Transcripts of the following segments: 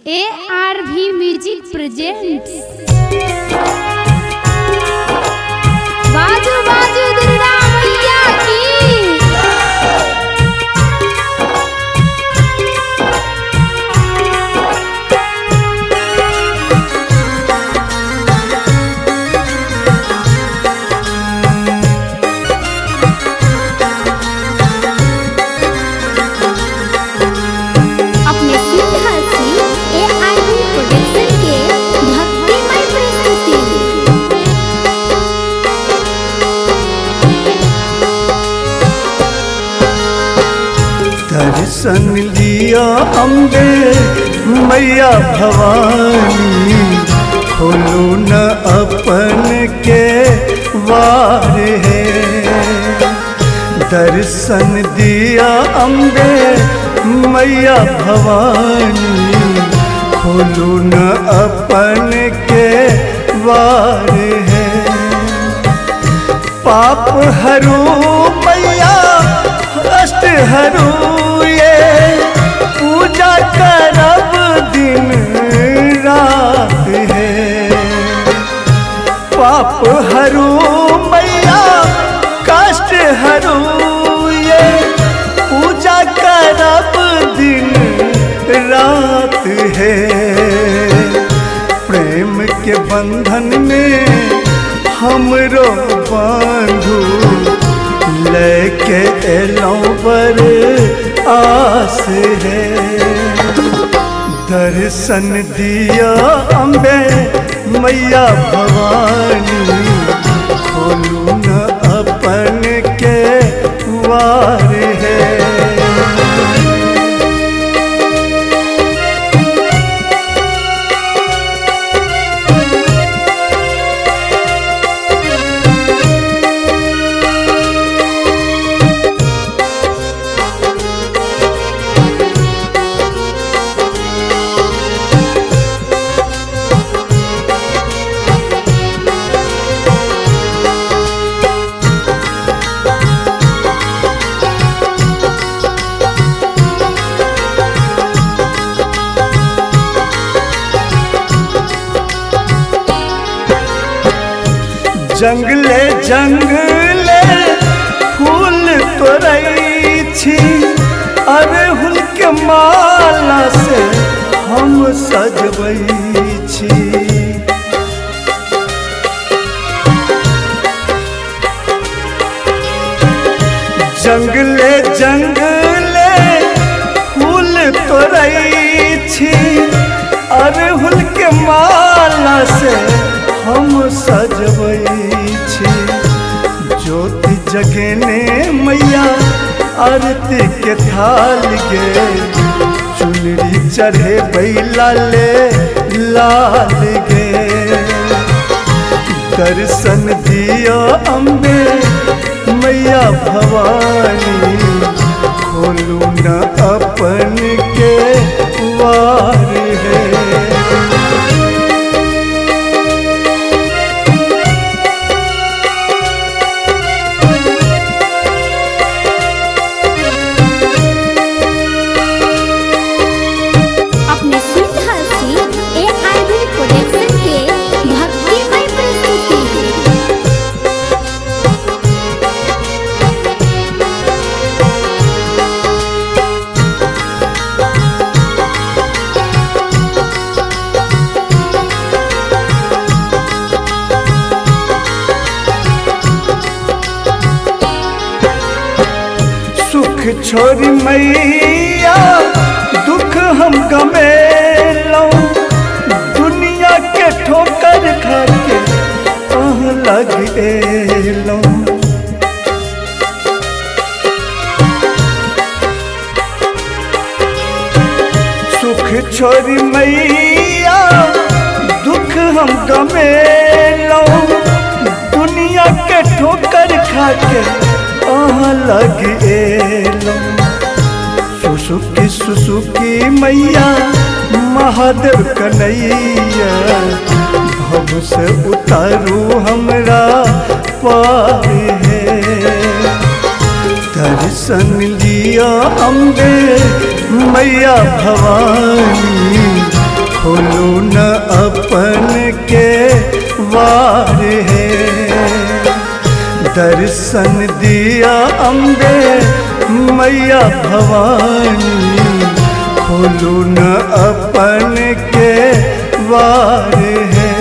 ARV music presents. बाजू बाजू दुर्गा मैया की। दर्शन लिया अम्बे मैया भवानी, खोलो न अपन के वार है। दर्शन दिया अम्बे मैया भवानी, खोलो न अपन के वार है। पाप हरू मैया कष्ट हरू, पूजा करब दिन रात है। पाप हरू मैया कष्ट हरू, ये पूजा करब दिन रात है। प्रेम के बंधन में हमरो बांधू, लेके एलों पर आस है। दर्शन दिया अम्बे मैया भवानी, खोलू न अपन के वार है। जंगले जंगले फूल तोड़ै छी, अड़हुल के माला से हम सजबै छी। जंगले जंगले फूल तोड़ै छी, अड़हुल के माला से हम सजबै छी। ज्योति जगेने मैया आरती के थाल गे, चुनरी चढ़े बैलाले लाल गे। दर्शन दियो अम्बे मैया भवानी, खोलू न अपन के वार है। छोरी मैया दुख हम गमेलौं, दुनिया के ठोकर खा के लग एलौं। सुख छोरी मैया दुख हम गमेलौं, दुनिया के ठोकर खा के लग एलौं। सुसुकी सुसुकी मैया महादेव कन्हैया, भव से उतारू हमरा पार है। दर्शन लिया अम्बे मैया भवानी, अपन के वार है। दर्शन दिया अम्बे मैया भवानी, खोलू न अपन के वार है।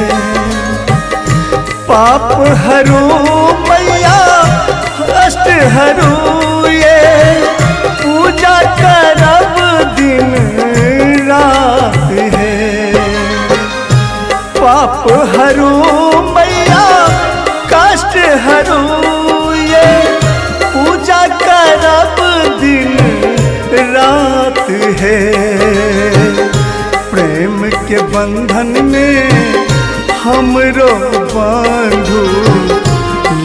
पाप हरू मैया कष्ट हरू, ये पूजा करब दिन रात है। पाप हरू मैया कष्ट हरू, ये पूजा करब दिन रात है। प्रेम के बंधन में हमरो बांधू,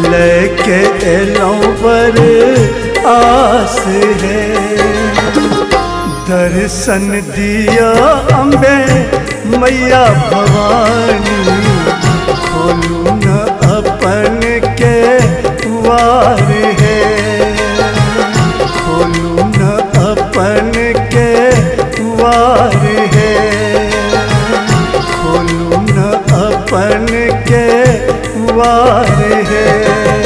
लेके एलौं पर आस है। दर्शन दिया अम्बे मैया भवानी, खोलू न अपन के वार है। खोलू न अपन के वार है। खोलू न अपन के वार है।